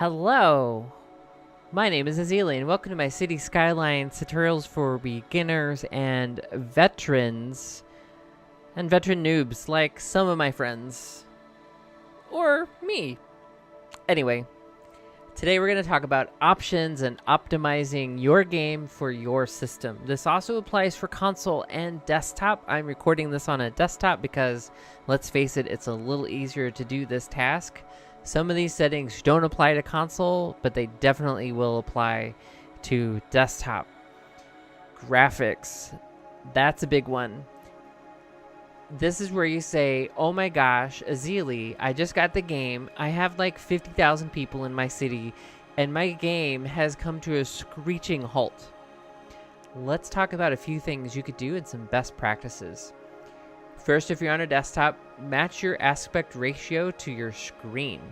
Hello, my name is Ezilii, and welcome to my City Skylines tutorials for beginners and veterans, and veteran noobs like some of my friends, or me. Anyway, today we're going to talk about options and optimizing your game for your system. This also applies for console and desktop. I'm recording this on a desktop because, let's face it, it's a little easier to do this task. Some of these settings don't apply to console, but they definitely will apply to desktop. Graphics, that's a big one. This is where you say, oh my gosh, Ezilii, I just got the game. I have like 50,000 people in my city, and my game has come to a screeching halt. Let's talk about a few things you could do and some best practices. First, if you're on a desktop, match your aspect ratio to your screen.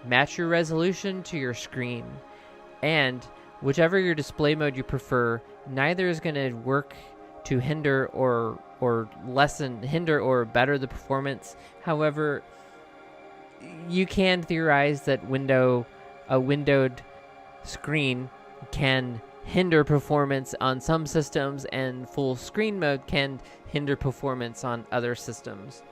Match your resolution to your screen. And whichever your display mode you prefer, neither is going to work to hinder or better the performance. However, you can theorize that a windowed screen can hinder performance on some systems, and full screen mode can hinder performance on other systems.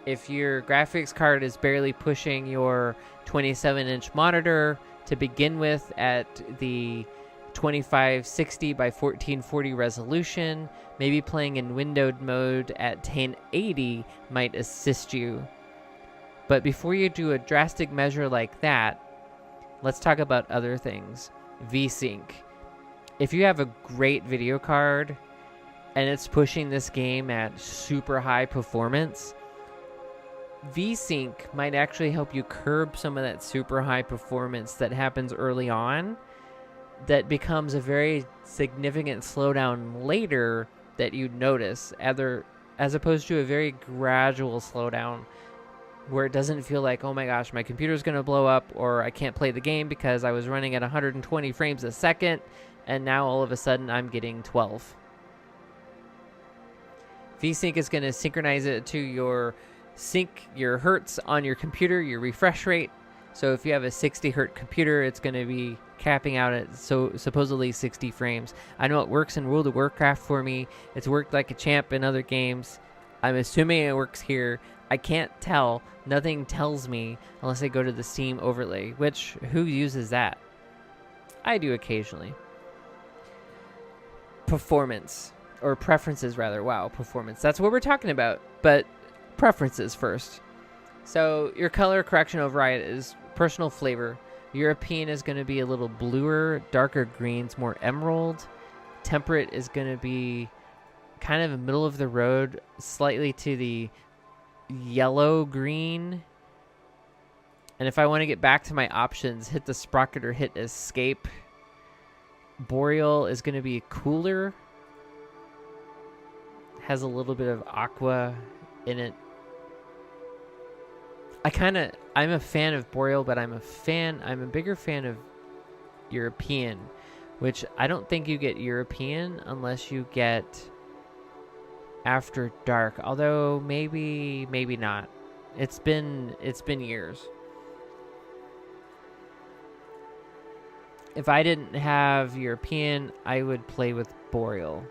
If your graphics card is barely pushing your 27-inch monitor to begin with at the 2560 by 1440 resolution, maybe playing in windowed mode at 1080 might assist you. But before you do a drastic measure like that, let's talk about other things. V-Sync. If you have a great video card and it's pushing this game at super high performance, V-Sync might actually help you curb some of that super high performance that happens early on that becomes a very significant slowdown later that you notice, as opposed to a very gradual slowdown where it doesn't feel like, oh my gosh, my computer's going to blow up, or I can't play the game because I was running at 120 frames a second, and now all of a sudden I'm getting 12. V-Sync is going to synchronize it to your hertz on your computer, your refresh rate. So if you have a 60 hertz computer, it's going to be capping out at supposedly 60 frames. I know it works in World of Warcraft for me. It's worked like a champ in other games. I'm assuming it works here. I can't tell. Nothing tells me unless I go to the Steam overlay, which, who uses that? I do occasionally. Performance, or preferences rather. Wow, performance. That's what we're talking about. But preferences first. So your color correction override is personal flavor. European is going to be a little bluer, darker greens, more emerald. Temperate is going to be kind of middle of the road, slightly to the yellow green. And if I want to get back to my options, hit the sprocket or hit escape. Boreal is going to be cooler. Has a little bit of aqua in it. I'm a fan of Boreal, but I'm a bigger fan of European, which I don't think you get European unless you get After Dark, although maybe not. It's been years. If I didn't have European, I would play with Boreal.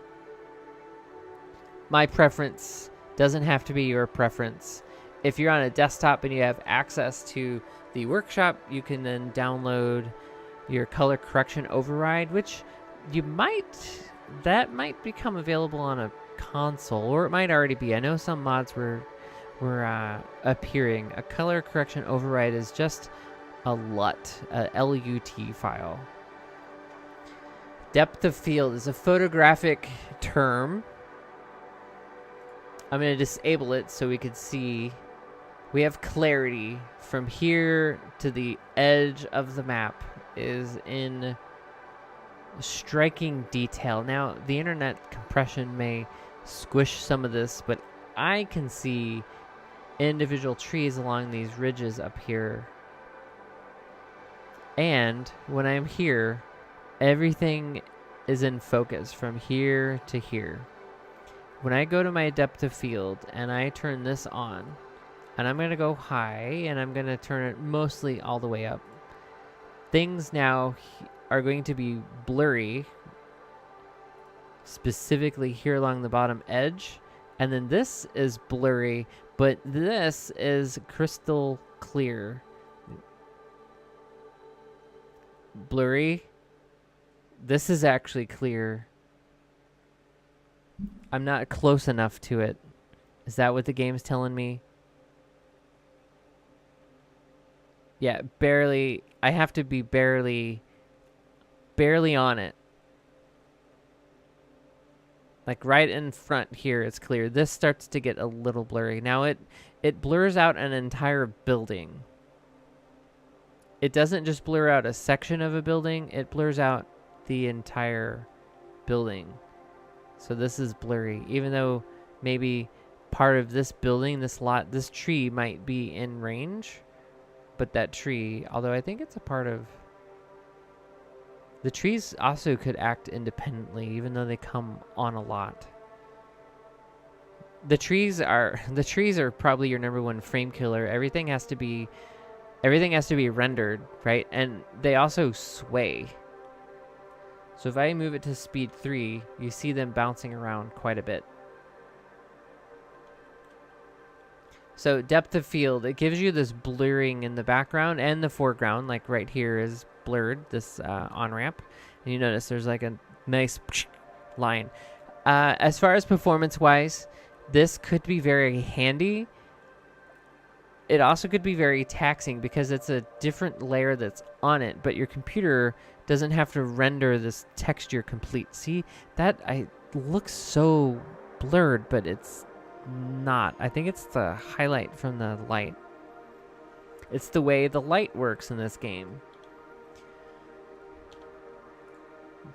My preference doesn't have to be your preference. If you're on a desktop and you have access to the workshop, you can then download your color correction override, which that might become available on a console, or it might already be. I know some mods were appearing. A color correction override is just a LUT, a LUT file. Depth of field is a photographic term. I'm going to disable it so we can see. We have clarity from here to the edge of the map is in striking detail. Now, the internet compression may squish some of this, but I can see individual trees along these ridges up here. And when I'm here, everything is in focus from here to here. When I go to my depth of field and I turn this on, and I'm going to go high, and I'm going to turn it mostly all the way up. things now are going to be blurry, specifically here along the bottom edge. And then this is blurry, but this is crystal clear. Blurry. This is actually clear. I'm not close enough to it. Is that what the game's telling me? Yeah, barely. I have to be barely on it. Like right in front here, it's clear. This starts to get a little blurry. Now it blurs out an entire building. It doesn't just blur out a section of a building, it blurs out the entire building. So this is blurry, even though maybe part of this building, this lot, this tree might be in range, but that tree, although I think it's a part of... The trees also could act independently, even though they come on a lot. The trees are probably your number one frame killer. Everything has to be rendered, right? And they also sway. So if I move it to speed 3, you see them bouncing around quite a bit. So depth of field, it gives you this blurring in the background and the foreground, like right here is blurred, this on-ramp. And you notice there's like a nice line. As far as performance-wise, this could be very handy. It also could be very taxing because it's a different layer that's on it, but your computer doesn't have to render this texture complete. See, that looks so blurred, but it's not. I think it's the highlight from the light. It's the way the light works in this game.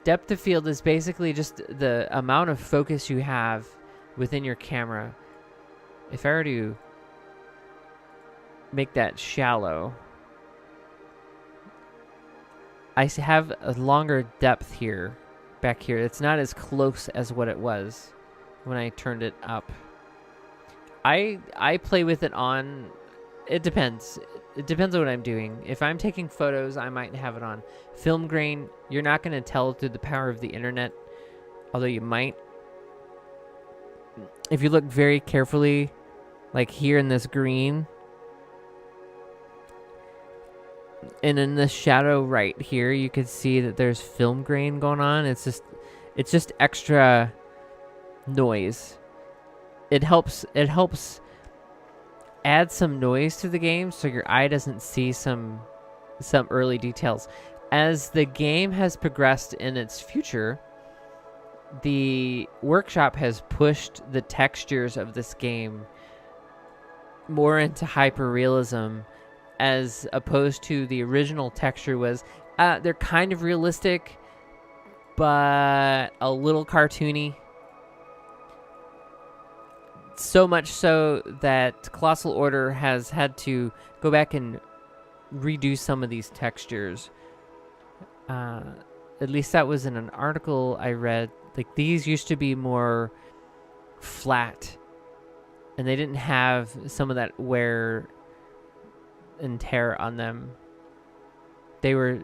Depth of field is basically just the amount of focus you have within your camera. If I were to make that shallow, I have a longer depth here, back here. It's not as close as what it was when I turned it up. I play with it on, it depends. It depends on what I'm doing. If I'm taking photos, I might have it on. Film grain, you're not going to tell through the power of the internet, although you might. If you look very carefully, like here in this green, and in the shadow right here, you can see that there's film grain going on. It's just extra noise. It helps add some noise to the game so your eye doesn't see some early details. As the game has progressed in its future, the workshop has pushed the textures of this game more into hyperrealism, as opposed to the original texture was. They're kind of realistic, but a little cartoony. So much so that Colossal Order has had to go back and redo some of these textures. At least that was in an article I read. Like, these used to be more flat, and they didn't have some of that wear and tear on them. They were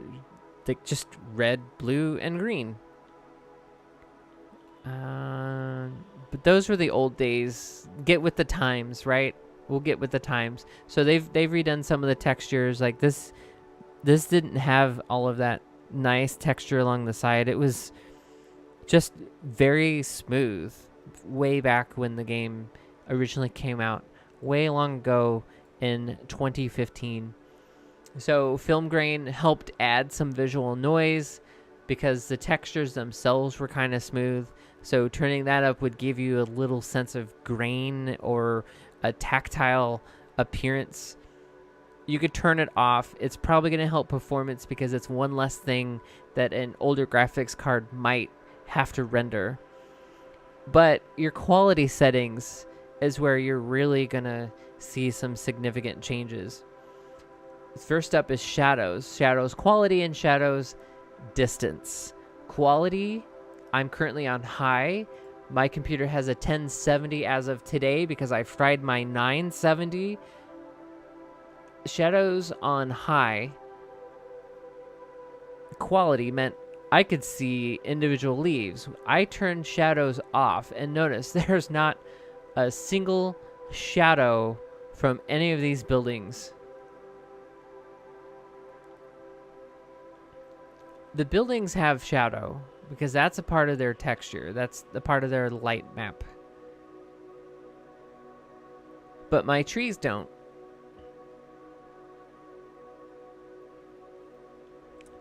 like just red, blue, and green. But those were the old days. Get with the times, right? We'll get with the times. So they've redone some of the textures. Like this didn't have all of that nice texture along the side. It was just very smooth way back when the game originally came out, way long ago in 2015. So film grain helped add some visual noise because the textures themselves were kind of smooth. So turning that up would give you a little sense of grain or a tactile appearance. You could turn it off. It's probably going to help performance because it's one less thing that an older graphics card might have to render. But your quality settings is where you're really going to see some significant changes. First up is shadows. Shadows quality and shadows distance. Quality, I'm currently on high. My computer has a 1070 as of today because I fried my 970. Shadows on high quality meant I could see individual leaves. I turned shadows off, and notice there's not a single shadow from any of these buildings. The buildings have shadow because that's a part of their texture. That's the part of their light map. But my trees don't.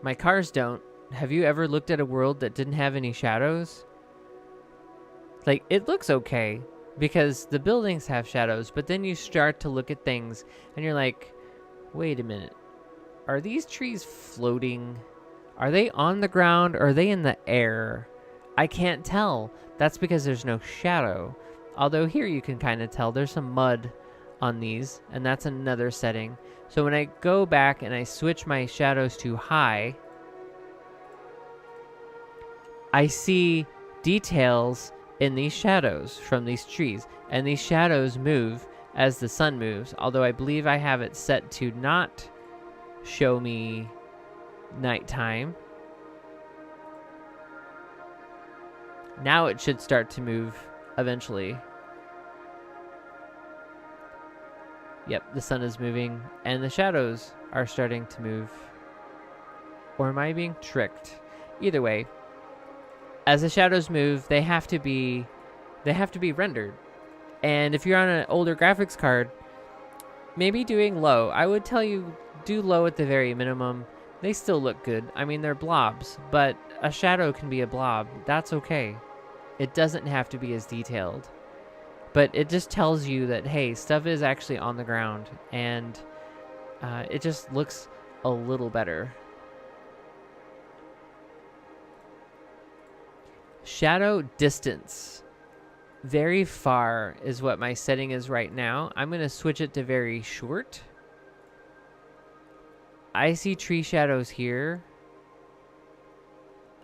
My cars don't. Have you ever looked at a world that didn't have any shadows? Like, it looks okay because the buildings have shadows, but then you start to look at things and you're like, wait a minute. Are these trees floating? Are they on the ground or are they in the air? I can't tell. That's because there's no shadow. Although here you can kind of tell there's some mud on these, and that's another setting. So when I go back and I switch my shadows to high, I see details in these shadows from these trees, and these shadows move as the sun moves, although I believe I have it set to not show me nighttime. Now it should start to move eventually. Yep, the sun is moving and the shadows are starting to move. Or am I being tricked? Either way, as the shadows move, they have to be rendered. And if you're on an older graphics card, maybe doing low. I would tell you do low at the very minimum. They still look good. I mean, they're blobs, but a shadow can be a blob. That's okay. It doesn't have to be as detailed. But it just tells you that, hey, stuff is actually on the ground, and it just looks a little better. Shadow distance. Very far is what my setting is right now. I'm going to switch it to very short. I see tree shadows here.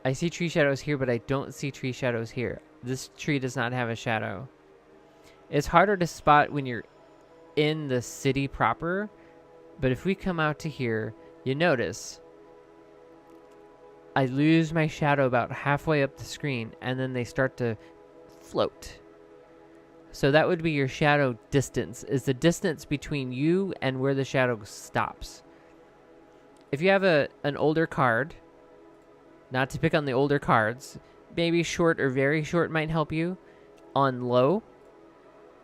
I see tree shadows here, but I don't see tree shadows here. This tree does not have a shadow. It's harder to spot when you're in the city proper, but if we come out to here, you notice I lose my shadow about halfway up the screen, and then they start to float. So that would be your shadow distance, is the distance between you and where the shadow stops. If you have an older card, not to pick on the older cards, maybe short or very short might help you. On low,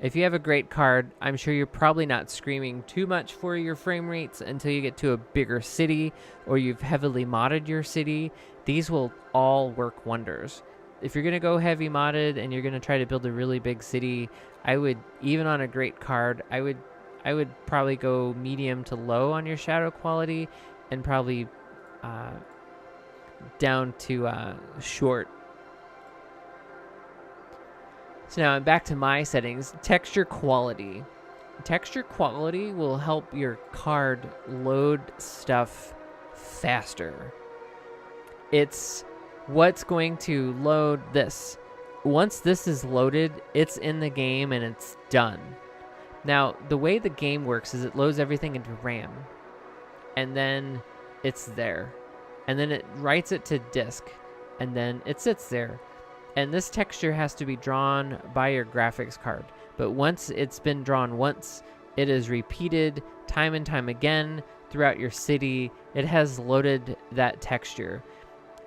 if you have a great card, I'm sure you're probably not screaming too much for your frame rates until you get to a bigger city or you've heavily modded your city. These will all work wonders. If you're going to go heavy modded and you're going to try to build a really big city, I would, even on a great card, I would probably go medium to low on your shadow quality and probably down to short. So now I'm back to my settings. Texture quality. Texture quality will help your card load stuff faster. It's what's going to load this. Once this is loaded, it's in the game and it's done. Now, the way the game works is it loads everything into RAM. And then it's there. And then it writes it to disk. And then it sits there. And this texture has to be drawn by your graphics card. But once it's been drawn once, it is repeated time and time again throughout your city. It has loaded that texture.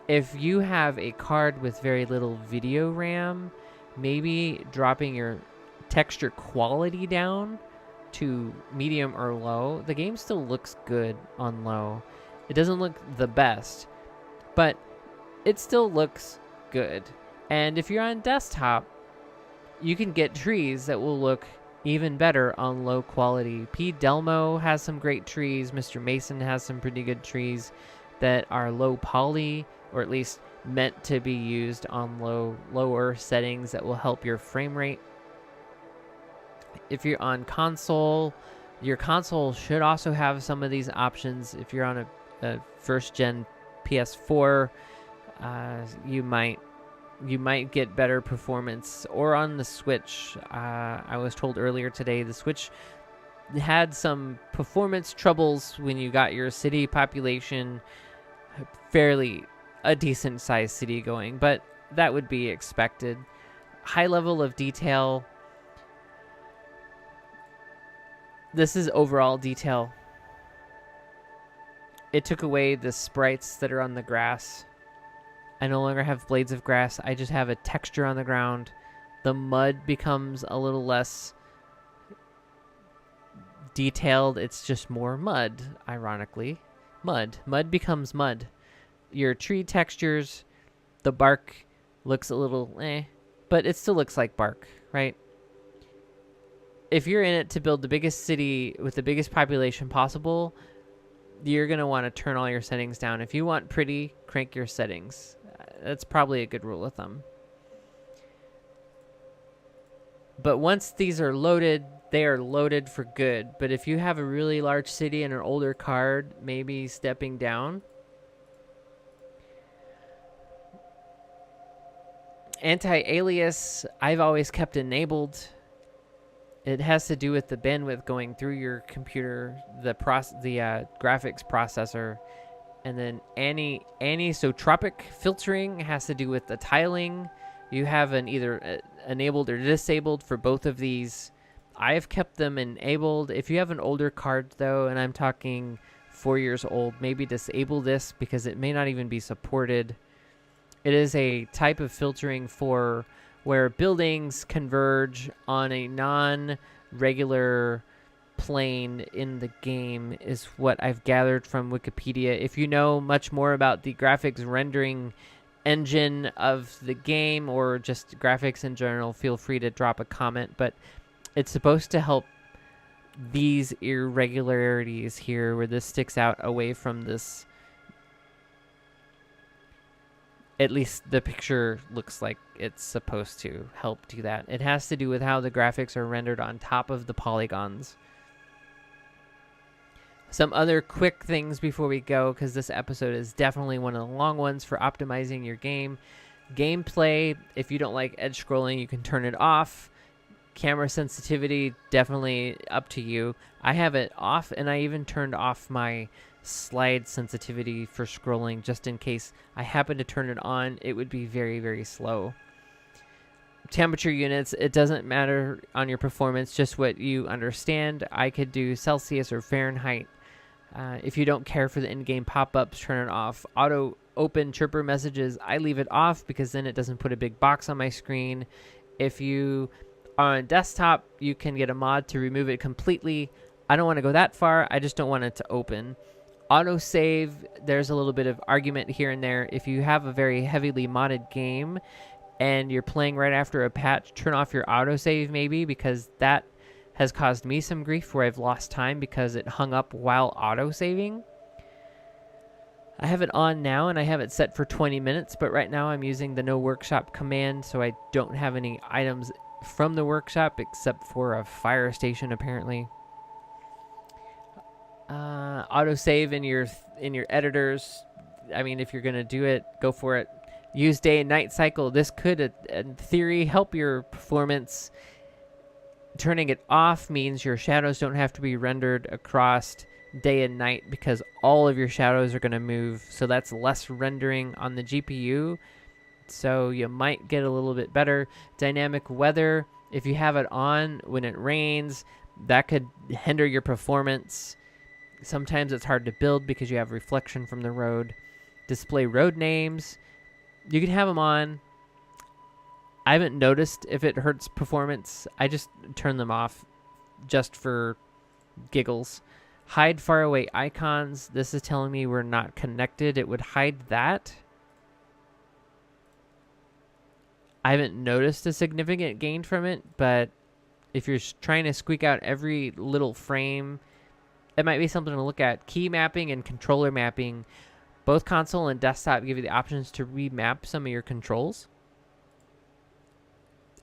If you have a card with very little video RAM, maybe dropping your texture quality down to medium or low, the game still looks good on low. It doesn't look the best, but it still looks good. And if you're on desktop, you can get trees that will look even better on low quality. P. Delmo has some great trees. Mr. Mason has some pretty good trees that are low poly, or at least meant to be used on lower settings that will help your frame rate. If you're on console, your console should also have some of these options. If you're on a first gen PS4, you might get better performance, or on the Switch. I was told earlier today the Switch had some performance troubles when you got your city population fairly a decent sized city going, but that would be expected. High level of detail. This is overall detail. It took away the sprites that are on the grass. I no longer have blades of grass. I just have a texture on the ground. The mud becomes a little less detailed. It's just more mud, ironically. Mud becomes mud. Your tree textures, the bark looks a little but it still looks like bark, right? If you're in it to build the biggest city with the biggest population possible, you're going to want to turn all your settings down. If you want pretty, crank your settings. That's probably a good rule of thumb. But once these are loaded, they are loaded for good. But if you have a really large city and an older card, maybe stepping down. Anti-alias, I've always kept enabled. It has to do with the bandwidth going through your computer, the graphics processor, and then anisotropic filtering has to do with the tiling. You have an either enabled or disabled for both of these. I have kept them enabled. If you have an older card though, and I'm talking 4 years old, maybe disable this because it may not even be supported. It is a type of filtering for where buildings converge on a non-regular plane in the game is what I've gathered from Wikipedia. If you know much more about the graphics rendering engine of the game or just graphics in general, feel free to drop a comment, but it's supposed to help these irregularities here where this sticks out away from this. At least the picture looks like it's supposed to help do that. It has to do with how the graphics are rendered on top of the polygons. Some other quick things before we go, because this episode is definitely one of the long ones for optimizing your game. Gameplay, if you don't like edge scrolling, you can turn it off. Camera sensitivity, definitely up to you. I have it off, and I even turned off my slide sensitivity for scrolling just in case I happen to turn it on. It would be very, very slow. Temperature units, it doesn't matter on your performance, just what you understand. I could do Celsius or Fahrenheit. If you don't care for the in-game pop-ups, turn it off. Auto open chirper messages, I leave it off because then it doesn't put a big box on my screen. If you are on a desktop, you can get a mod to remove it completely. I don't want to go that far. I just don't want it to open. Autosave, there's a little bit of argument here and there. If you have a very heavily modded game and you're playing right after a patch, turn off your autosave maybe, because that has caused me some grief where I've lost time because it hung up while autosaving. I have it on now and I have it set for 20 minutes, but right now I'm using the no workshop command, so I don't have any items from the workshop except for a fire station apparently. Autosave in your editors. I mean, if you're gonna do it, go for it. Use day and night cycle. This could, in theory, help your performance. Turning it off means your shadows don't have to be rendered across day and night because all of your shadows are going to move. So that's less rendering on the GPU. So you might get a little bit better. Dynamic weather. If you have it on when it rains, that could hinder your performance. Sometimes it's hard to build because you have reflection from the road. Display road names. You can have them on. I haven't noticed if it hurts performance. I just turn them off just for giggles. Hide faraway icons. This is telling me we're not connected. It would hide that. I haven't noticed a significant gain from it, but if you're trying to squeak out every little frame, it might be something to look at. Key mapping and controller mapping. Both console and desktop give you the options to remap some of your controls.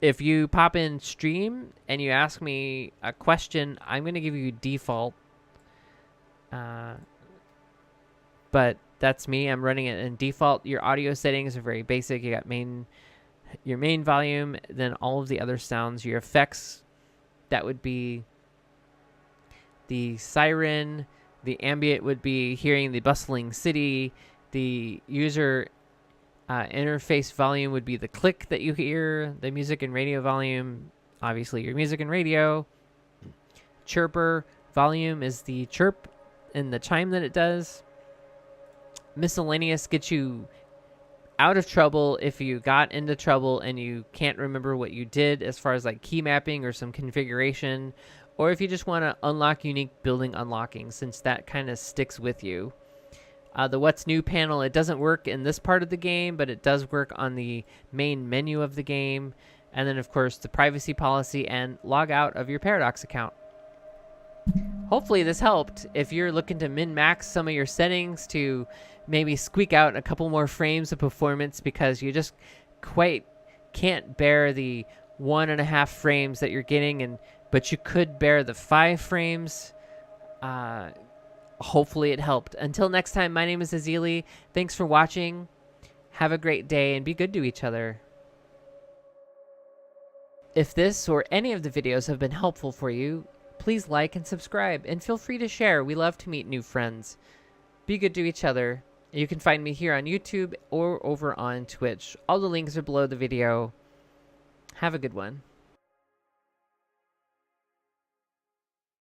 If you pop in stream and you ask me a question, I'm going to give you default. But that's me. I'm running it in default. Your audio settings are very basic. You got your main volume, then all of the other sounds. Your effects, that would be the siren. The ambient would be hearing the bustling city. The user interface volume would be the click that you hear. The music and radio volume, obviously your music and radio. Chirper volume is the chirp and the chime that it does. Miscellaneous gets you out of trouble if you got into trouble and you can't remember what you did as far as like key mapping or some configuration, or if you just want to unlock unique building unlocking, since that kind of sticks with you. The What's New panel, it doesn't work in this part of the game, but it does work on the main menu of the game. And then, of course, the privacy policy and log out of your Paradox account. Hopefully this helped. If you're looking to min-max some of your settings to maybe squeak out a couple more frames of performance because you just quite can't bear the 1.5 frames that you're getting, but you could bear the 5 frames, hopefully it helped. Until next time, my name is Ezilii. Thanks for watching. Have a great day and be good to each other. If this or any of the videos have been helpful for you, please like and subscribe, and feel free to share. We love to meet new friends. Be good to each other. You can find me here on YouTube or over on Twitch. All the links are below the video. Have a good one.